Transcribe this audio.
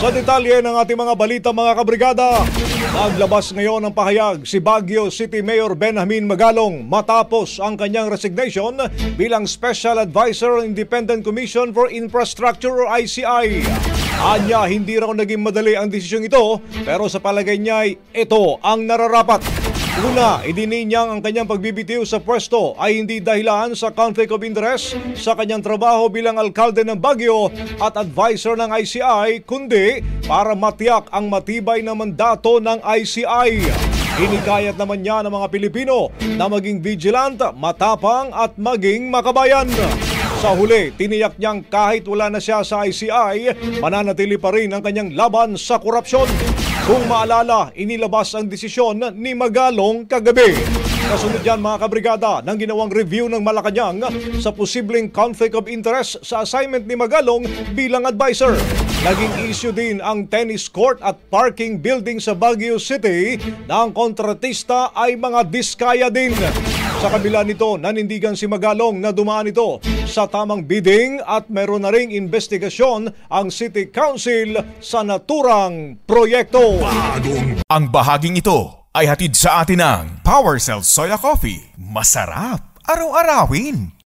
Sa detalye ng ating mga balita mga kabrigada, naglabas ngayon ng pahayag si Baguio City Mayor Benjamin Magalong matapos ang kanyang resignation bilang Special Advisor ng Independent Commission for Infrastructure o ICI. Anya, hindi raw naging madali ang desisyong ito pero sa palagay niya ay ito ang nararapat. Una, idiniin niyang ang kanyang pagbibitiw sa pwesto ay hindi dahilan sa conflict of interest sa kanyang trabaho bilang alkalde ng Baguio at advisor ng ICI, kundi para matiyak ang matibay na mandato ng ICI. Hinikayat naman niya ng mga Pilipino na maging vigilant, matapang at maging makabayan. Sa huli, tiniyak niyang kahit wala na siya sa ICI, mananatili pa rin ang kanyang laban sa korupsyon. Kung maalala, inilabas ang desisyon ni Magalong kagabi. Kasunod yan mga kabrigada ng ginawang review ng Malacanang sa posibleng conflict of interest sa assignment ni Magalong bilang advisor. Naging issue din ang tennis court at parking building sa Baguio City na ang kontratista ay mga diskaya din. Sa kabila nito, nanindigan si Magalong na dumaan ito sa tamang bidding at meron na ring investigasyon ang City Council sa naturang proyekto. Ang bahaging ito ay hatid sa atin ng PowerCell Soya Coffee. Masarap araw-arawin.